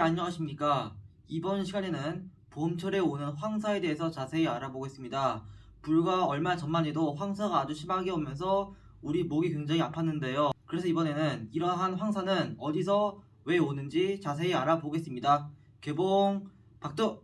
안녕하십니까. 이번 시간에는 봄철에 오는 황사에 대해서 자세히 알아보겠습니다. 불과 얼마 전만 해도 황사가 아주 심하게 오면서 우리 목이 굉장히 아팠는데요. 그래서 이번에는 이러한 황사는 어디서 왜 오는지 자세히 알아보겠습니다. 개봉 박두!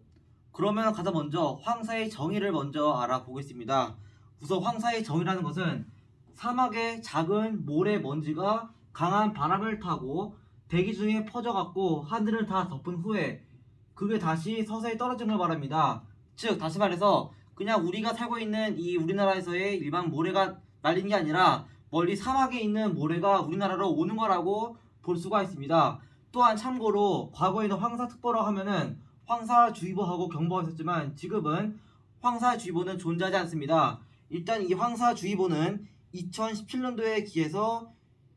그러면 가장 먼저 황사의 정의를 먼저 알아보겠습니다. 우선 황사의 정의라는 것은 사막의 작은 모래먼지가 강한 바람을 타고 대기 중에 퍼져갖고 하늘을 다 덮은 후에 그게 다시 서서히 떨어지는 걸 말합니다. 즉 다시 말해서 그냥 우리가 살고 있는 이 우리나라에서의 일반 모래가 날린 게 아니라 멀리 사막에 있는 모래가 우리나라로 오는 거라고 볼 수가 있습니다. 또한 참고로 과거에는 황사특보라고 하면은 황사주의보하고 경보가 있었지만 지금은 황사주의보는 존재하지 않습니다. 일단 이 황사주의보는 2017년도에 기해서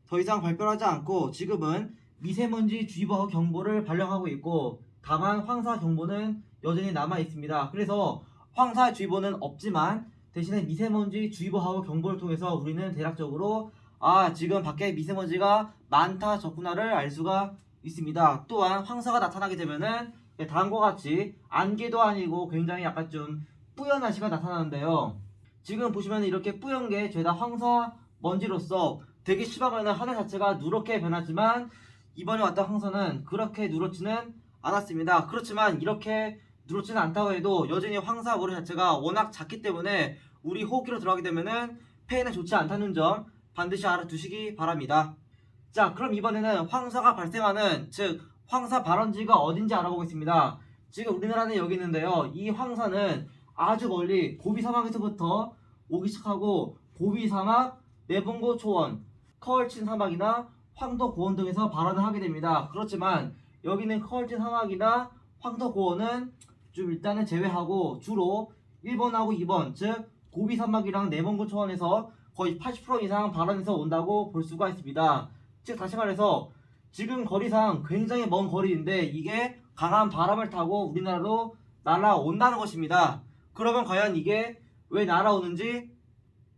더 이상 발표하지 않고 지금은 미세먼지 주의보하고 경보를 발령하고 있고 다만 황사경보는 여전히 남아 있습니다. 그래서 황사주의보는 없지만 대신에 미세먼지 주의보하고 경보를 통해서 우리는 대략적으로 지금 밖에 미세먼지가 많다 적구나를 알 수가 있습니다. 또한 황사가 나타나게 되면은 다음과 같이 안개도 아니고 굉장히 약간 좀 뿌연 날씨가 나타나는데요. 지금 보시면 이렇게 뿌연 게 죄다 황사 먼지로서 되게 심하면 하늘 자체가 누렇게 변하지만 이번에 왔던 황사는 그렇게 누렇지는 않았습니다. 그렇지만 이렇게 누렇지는 않다고 해도 여전히 황사 모래 자체가 워낙 작기 때문에 우리 호흡기로 들어가게 되면은 폐에는 좋지 않다는 점 반드시 알아두시기 바랍니다. 자, 그럼 이번에는 황사가 발생하는 즉 황사 발원지가 어딘지 알아보겠습니다. 지금 우리나라는 여기 있는데요. 이 황사는 아주 멀리 고비 사막에서부터 오기 시작하고 고비 사막, 내봉고 초원, 커얼친 사막이나 황도 고원 등에서 발원을 하게 됩니다. 그렇지만 여기는 커얼친 사막이나 황도 고원은 좀 일단은 제외하고 주로 1번하고 2번 즉 고비 사막이랑 내봉고 초원에서 거의 80% 이상 발원해서 온다고 볼 수가 있습니다. 즉 다시 말해서 지금 거리상 굉장히 먼 거리인데 이게 강한 바람을 타고 우리나라로 날아온다는 것입니다. 그러면 과연 이게 왜 날아오는지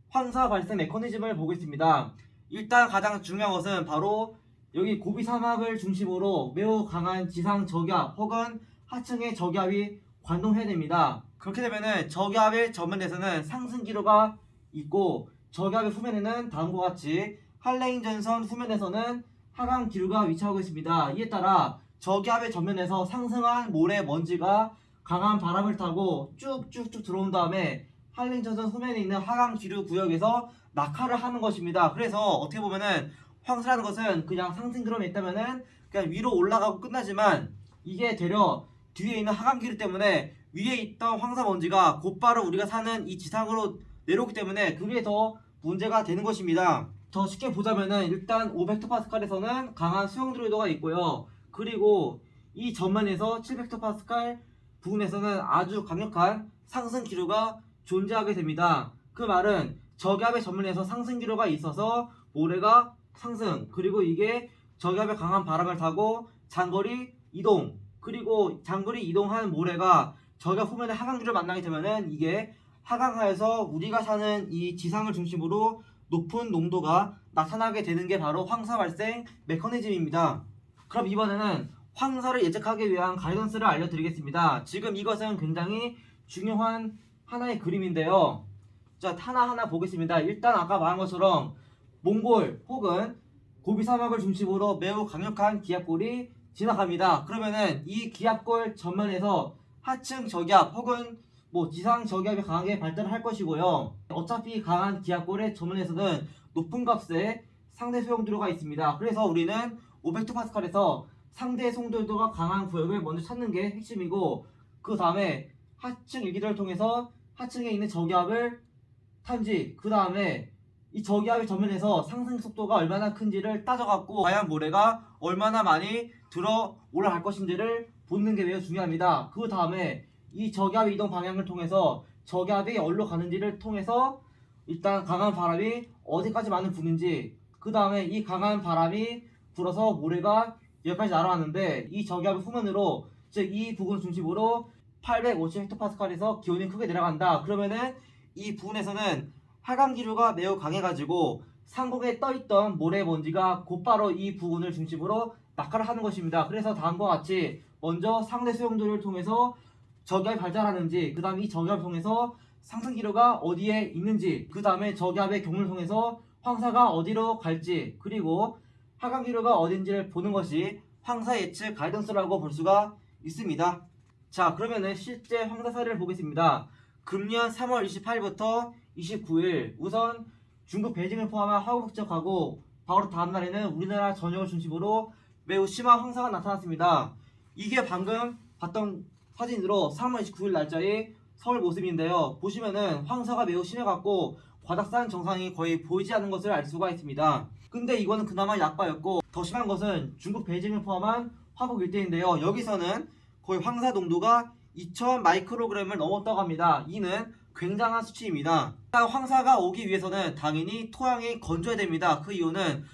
황사 발생 메커니즘을 보겠습니다. 일단 가장 중요한 것은 바로 여기 고비 사막을 중심으로 매우 강한 지상 저기압 혹은 하층의 저기압이 관동해야 됩니다. 그렇게 되면은 저기압의 전면에서는 상승 기류가 있고 저기압의 후면에는 다음과 같이 한레인 전선 후면에서는 하강 기류가 위치하고 있습니다. 이에 따라 저기압의 전면에서 상승한 모래 먼지가 강한 바람을 타고 쭉쭉쭉 들어온 다음에 한레인 전선 후면에 있는 하강 기류 구역에서 낙하를 하는 것입니다. 그래서 어떻게 보면은 황사라는 것은 그냥 상승 기류만 있다면은 그냥 위로 올라가고 끝나지만 이게 되려 뒤에 있는 하강 기류 때문에 위에 있던 황사 먼지가 곧바로 우리가 사는 이 지상으로 내려오기 때문에 그게 더 문제가 되는 것입니다. 더 쉽게 보자면은 일단 500헥토파스칼에서는 강한 수용 드로이더가 있고요. 그리고 이 전면에서 700헥토파스칼 부근에서는 아주 강력한 상승 기류가 존재하게 됩니다. 그 말은 저기압의 전면에서 상승 기류가 있어서 모래가 상승 그리고 이게 저기압의 강한 바람을 타고 장거리 이동 그리고 장거리 이동한 모래가 저기압 후면의 하강 기류를 만나게 되면은 이게 하강하여서 우리가 사는 이 지상을 중심으로 높은 농도가 나타나게 되는 게 바로 황사 발생 메커니즘입니다. 그럼 이번에는 황사를 예측하기 위한 가이던스를 알려드리겠습니다. 지금 이것은 굉장히 중요한 하나의 그림인데요. 자, 하나하나 보겠습니다. 일단 아까 말한 것처럼 몽골 혹은 고비 사막을 중심으로 매우 강력한 기압골이 지나갑니다. 그러면은 이 기압골 전면에서 하층 저기압 혹은 지상 저기압이 강하게 발달을 할 것이고요. 어차피 강한 기압골의 전면에서는 높은 값의 상대 소용도가 있습니다. 그래서 우리는 500헥토파스칼에서 상대 소용도가 강한 구역을 먼저 찾는 게 핵심이고 그 다음에 하층 일기들을 통해서 하층에 있는 저기압을 탄지 그 다음에 이 저기압의 전면에서 상승 속도가 얼마나 큰지를 따져갖고 과연 모래가 얼마나 많이 들어 올라갈 것인지를 보는 게 매우 중요합니다. 그 다음에 이 저기압 이동 방향을 통해서 저기압이 어디로 가는지를 통해서 일단 강한 바람이 어디까지 많이 부는지 그 다음에 이 강한 바람이 불어서 모래가 여기까지 날아왔는데 이 저기압의 후면으로 즉 이 부근 중심으로 850헥토파스칼에서 기온이 크게 내려간다. 그러면은 이 부근에서는 하강 기류가 매우 강해가지고 상공에 떠있던 모래먼지가 곧바로 이 부근을 중심으로 낙하를 하는 것입니다. 그래서 다음과 같이 먼저 상대 수용도를 통해서 저기압이 발달하는지, 그 다음 이 저기압을 통해서 상승 기류가 어디에 있는지, 그 다음에 저기압의 경로를 통해서 황사가 어디로 갈지, 그리고 하강 기류가 어딘지를 보는 것이 황사 예측 가이던스라고 볼 수가 있습니다. 자, 그러면은 실제 황사 사례를 보겠습니다. 금년 3월 28일부터 29일 우선 중국 베이징을 포함한 화구 북적하고 바로 다음날에는 우리나라 전역을 중심으로 매우 심한 황사가 나타났습니다. 이게 방금 봤던 사진으로 3월 29일 날짜의 서울 모습인데요. 보시면은 황사가 매우 심해갖고 바닥산 정상이 거의 보이지 않는 것을 알 수가 있습니다. 근데 이거는 그나마 약바였고, 더 심한 것은 중국 베이징을 포함한 화북 일대인데요. 여기서는 거의 황사 농도가 2000 마이크로그램을 넘었다고 합니다. 이는 굉장한 수치입니다. 황사가 오기 위해서는 당연히 토양이 건조해야 됩니다. 그 이유는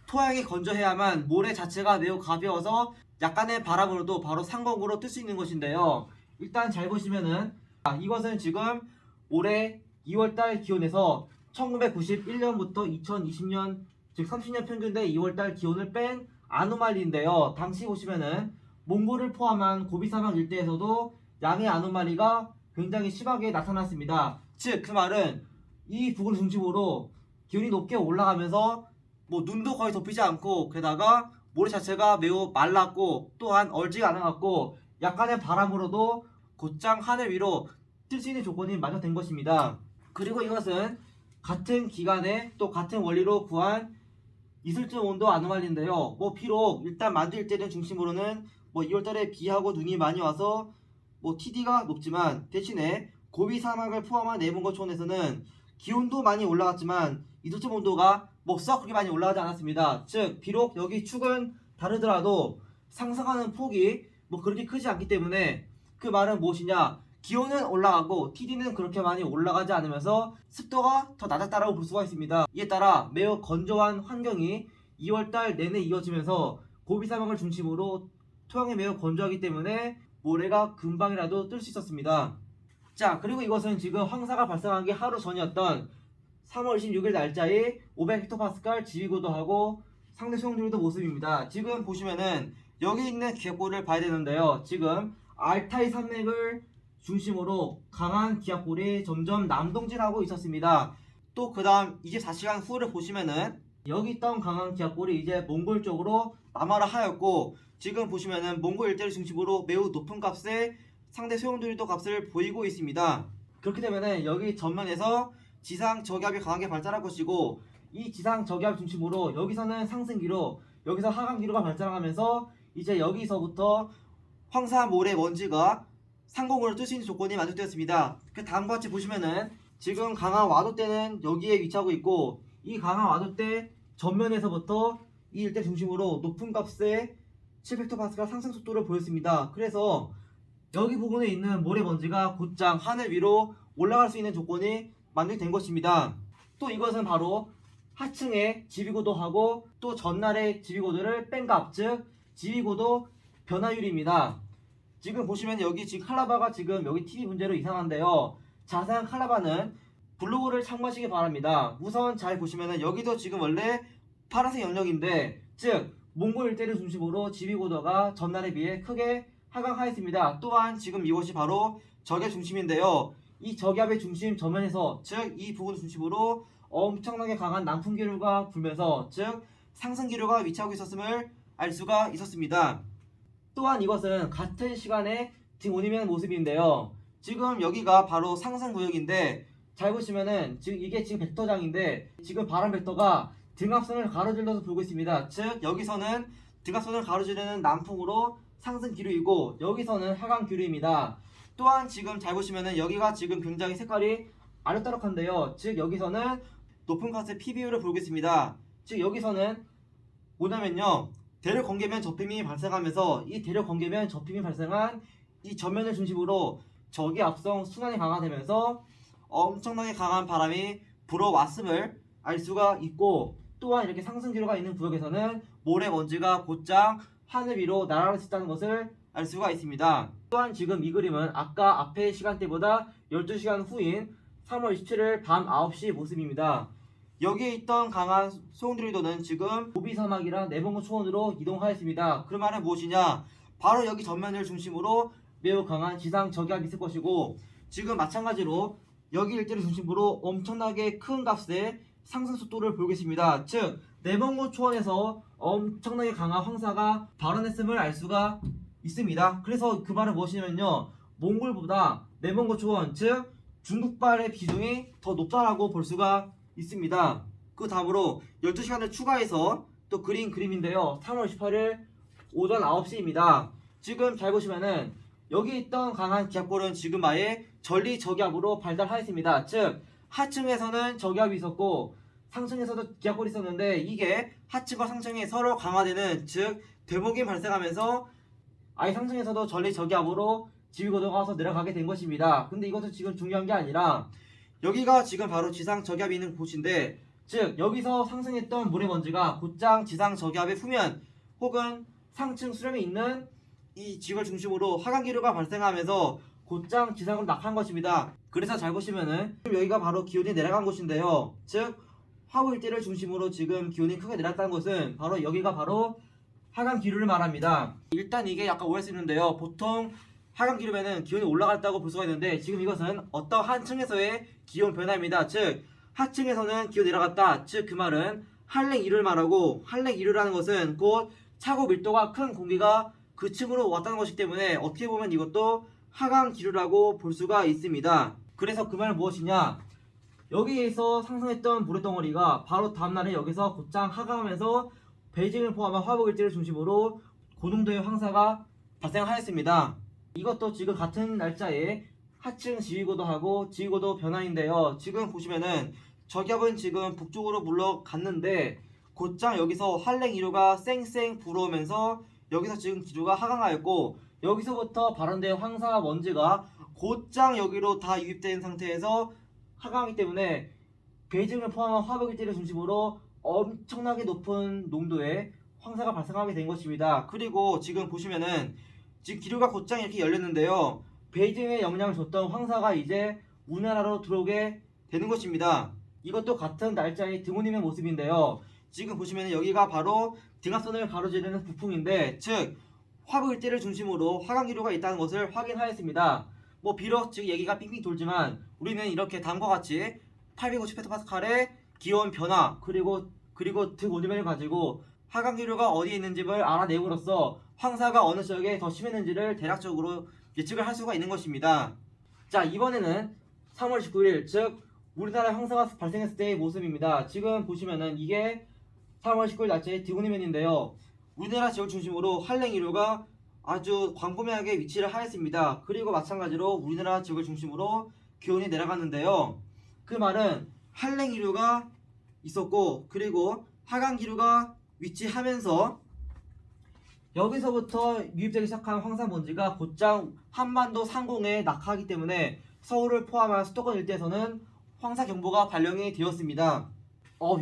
토양이 건조해야만 모래 자체가 매우 가벼워서 약간의 바람으로도 바로 상공으로 뜰 수 있는 것인데요. 일단 잘 보시면은 이것은 지금 올해 2월달 기온에서 1991년부터 2020년 즉 30년 평균 대 2월달 기온을 뺀 아노말리인데요. 당시 보시면은 몽골을 포함한 고비 사막 일대에서도 양의 아노말리가 굉장히 심하게 나타났습니다. 즉 그 말은 이 부분을 중심으로 기온이 높게 올라가면서 눈도 거의 덮이지 않고, 게다가 모래 자체가 매우 말랐고 또한 얼지가 않아갖고 약간의 바람으로도 곧장 하늘 위로 뜰 수 있는 조건이 마련된 것입니다. 그리고 이것은 같은 기간에 또 같은 원리로 구한 이슬점 온도 아노말리인데요. 비록 일단 만두 일대를 중심으로는 2월달에 비하고 눈이 많이 와서 TD가 높지만, 대신에 고비 사막을 포함한 내분거 초원에서는 기온도 많이 올라갔지만 이슬점 온도가 썩 그렇게 많이 올라가지 않았습니다. 즉 비록 여기 축은 다르더라도 상승하는 폭이 그렇게 크지 않기 때문에, 그 말은 무엇이냐, 기온은 올라가고 TD는 그렇게 많이 올라가지 않으면서 습도가 더 낮았다라고 볼 수가 있습니다. 이에 따라 매우 건조한 환경이 2월달 내내 이어지면서 고비 사막을 중심으로 토양이 매우 건조하기 때문에 모래가 금방이라도 뜰 수 있었습니다. 자, 그리고 이것은 지금 황사가 발생하기 하루 전이었던 3월 26일 날짜의 500헥토파스칼 지휘고도하고 상대 수용률도 모습입니다. 지금 보시면은 여기 있는 기압골을 봐야 되는데요. 지금 알타이 산맥을 중심으로 강한 기압골이 점점 남동진하고 있었습니다. 또 그 다음 24시간 후를 보시면은 여기 있던 강한 기압골이 이제 몽골 쪽으로 남하를 하였고, 지금 보시면은 몽골 일대를 중심으로 매우 높은 값의 상대 소용돌이도 값을 보이고 있습니다. 그렇게 되면은 여기 전면에서 지상 저기압이 강하게 발달할 것이고, 이 지상 저기압 중심으로 여기서는 상승기로, 여기서 하강기로가 발달하면서 이제 여기서부터 황사 모래 먼지가 상공으로 뜰 수 있는 조건이 만족되었습니다. 그 다음과 같이 보시면은 지금 강한 와도대는 여기에 위치하고 있고, 이 강한 와도대 전면에서부터 이 일대 중심으로 높은 값의 7헥토파스칼 상승 속도를 보였습니다. 그래서 여기 부분에 있는 모래 먼지가 곧장 하늘 위로 올라갈 수 있는 조건이 만들어진 것입니다. 또 이것은 바로 하층의 지위고도하고 또 전날의 지위고도를 뺀 값, 즉 지위고도 변화율입니다. 지금 보시면 여기 지금 칼라바가 지금 여기 TV 문제로 이상한데요. 자세한 칼라바는 블로그를 참고하시기 바랍니다. 우선 잘 보시면은 여기도 지금 원래 파란색 영역인데, 즉 몽골 일대를 중심으로 지위고도가 전날에 비해 크게 하강하였습니다. 또한 지금 이것이 바로 저기압 중심인데요. 이 저기압의 중심 저면에서, 즉 이 부분을 중심으로 엄청나게 강한 남풍 기류가 불면서, 즉 상승 기류가 위치하고 있었음을 알 수가 있었습니다. 또한 이것은 같은 시간에 등온이면 모습인데요. 지금 여기가 바로 상승 구역인데, 잘 보시면은 지금 이게 지금 벡터장인데, 지금 바람 벡터가 등압선을 가로질러서 불고 있습니다. 즉 여기서는 등압선을 가로지르는 남풍으로 상승 기류이고, 여기서는 하강 기류입니다. 또한 지금 잘 보시면은 여기가 지금 굉장히 색깔이 아늑다락한데요. 즉 여기서는 높은 값의 PBU를 보고 있습니다. 즉 여기서는 뭐냐면요, 대륙 건개면 접힘이 발생하면서 이 대륙 건개면 접힘이 발생한 이 전면을 중심으로 저기압성 순환이 강화되면서 엄청나게 강한 바람이 불어왔음을 알 수가 있고, 또한 이렇게 상승 기류가 있는 구역에서는 모래먼지가 곧장 하늘 위로 날아갈 수 있다는 것을 알 수가 있습니다. 또한 지금 이 그림은 아까 앞의 시간대보다 12시간 후인 3월 27일 밤 9시 모습입니다. 여기에 있던 강한 소용돌이도는 지금 고비 사막이랑 내봉고 초원으로 이동하였습니다. 그 말은 무엇이냐? 바로 여기 전면을 중심으로 매우 강한 지상 저기압이 있을 것이고, 지금 마찬가지로 여기 일대를 중심으로 엄청나게 큰 값의 상승 속도를 보이겠습니다. 즉 내벙고 초원에서 엄청나게 강한 황사가 발원했음을 알 수가 있습니다. 그래서 그 말은 무엇이냐면요, 몽골보다 내벙고 초원, 즉 중국발의 비중이 더 높다라고 볼 수가 있습니다. 그 다음으로 12시간을 추가해서 또 그린 그림인데요. 3월 28일 오전 9시입니다. 지금 잘 보시면은 여기 있던 강한 기압골은 지금 아예 전리 저기압으로 발달하였습니다. 즉 하층에서는 저기압이 있었고 상층에서도 기압골이 있었는데, 이게 하층과 상층이 서로 강화되는, 즉 대목이 발생하면서 아예 상층에서도 전리 저기압으로 지위고도가 와서 내려가게 된 것입니다. 근데 이것도 지금 중요한 게 아니라 여기가 지금 바로 지상 저기압이 있는 곳인데, 즉 여기서 상승했던 모래먼지가 곧장 지상 저기압의 후면 혹은 상층 수렴에 있는 이 지역을 중심으로 하강 기류가 발생하면서 곧장 지상으로 낙하한 것입니다. 그래서 잘 보시면은 여기가 바로 기온이 내려간 곳인데요. 즉 화구 일대를 중심으로 지금 기온이 크게 내려갔다는 것은 바로 여기가 바로 하강 기류를 말합니다. 일단 이게 약간 오해할 수 있는데요. 보통 하강 기류면은 기온이 올라갔다고 볼 수가 있는데, 지금 이것은 어떠한 층에서의 기온 변화입니다. 즉 하층에서는 기온이 내려갔다. 즉 그 말은 한랭 이류를 말하고, 한랭 이류라는 것은 곧 차고 밀도가 큰 공기가 그 층으로 왔다는 것이기 때문에 어떻게 보면 이것도 하강 기류라고 볼 수가 있습니다. 그래서 그 말은 무엇이냐, 여기에서 상승했던 모래덩어리가 바로 다음날에 여기서 곧장 하강하면서 베이징을 포함한 화북일지를 중심으로 고농도의 황사가 발생하였습니다. 이것도 지금 같은 날짜에 하층 지위고도하고 지위고도 변화인데요. 지금 보시면은 저기압은 지금 북쪽으로 물러갔는데 곧장 여기서 한랭 이류가 쌩쌩 불어오면서 여기서 지금 기류가 하강하였고, 여기서부터 발원된 황사 먼지가 곧장 여기로 다 유입된 상태에서 하강하기 때문에 베이징을 포함한 화북일지를 중심으로 엄청나게 높은 농도의 황사가 발생하게 된 것입니다. 그리고 지금 보시면은 지금 기류가 곧장 이렇게 열렸는데요. 베이징에 영향을 줬던 황사가 이제 우리나라로 들어오게 되는 것입니다. 이것도 같은 날짜의 드모님의 모습인데요. 지금 보시면 여기가 바로 등압선을 가로지르는 부풍인데, 즉 화구 일대를 중심으로 하강 기류가 있다는 것을 확인하였습니다. 비록 지금 얘기가 빙빙 돌지만 우리는 이렇게 다음과 같이 850헥토파스칼의 기온 변화 그리고 득오름을 가지고 하강 기류가 어디에 있는지를 알아내므로써 황사가 어느 지역에 더 심했는지를 대략적으로 예측을 할 수가 있는 것입니다. 자, 이번에는 3월 19일, 즉 우리나라 황사가 발생했을 때의 모습입니다. 지금 보시면은 이게 3월 19일 날짜의 드고니면인데요. 우리나라 지역 중심으로 한랭 이류가 아주 광범위하게 위치를 하였습니다. 그리고 마찬가지로 우리나라 지역을 중심으로 기온이 내려갔는데요. 그 말은 한랭 이류가 있었고, 그리고 하강 기류가 위치하면서 여기서부터 유입되기 시작한 황사먼지가 곧장 한반도 상공에 낙하하기 때문에 서울을 포함한 수도권 일대에서는 황사경보가 발령이 되었습니다.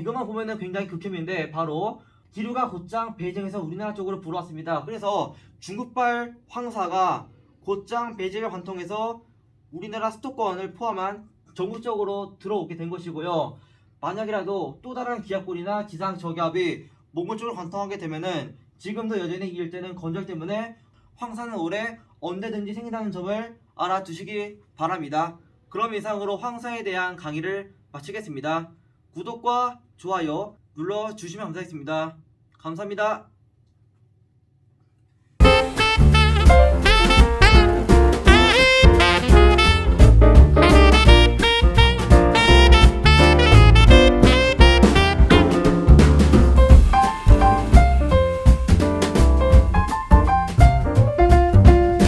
이것만 보면은 굉장히 극혐인데, 바로 기류가 곧장 베이징에서 우리나라 쪽으로 불어왔습니다. 그래서 중국발 황사가 곧장 베이징을 관통해서 우리나라 수도권을 포함한 전국적으로 들어오게 된 것이고요. 만약이라도 또 다른 기압골이나 지상 저기압이 몽골 쪽을 관통하게 되면은 지금도 여전히 이 일대는 건조하기 때문에 황사는 올해 언제든지 생긴다는 점을 알아두시기 바랍니다. 그럼 이상으로 황사에 대한 강의를 마치겠습니다. 구독과 좋아요 눌러주시면 감사하겠습니다. 감사합니다.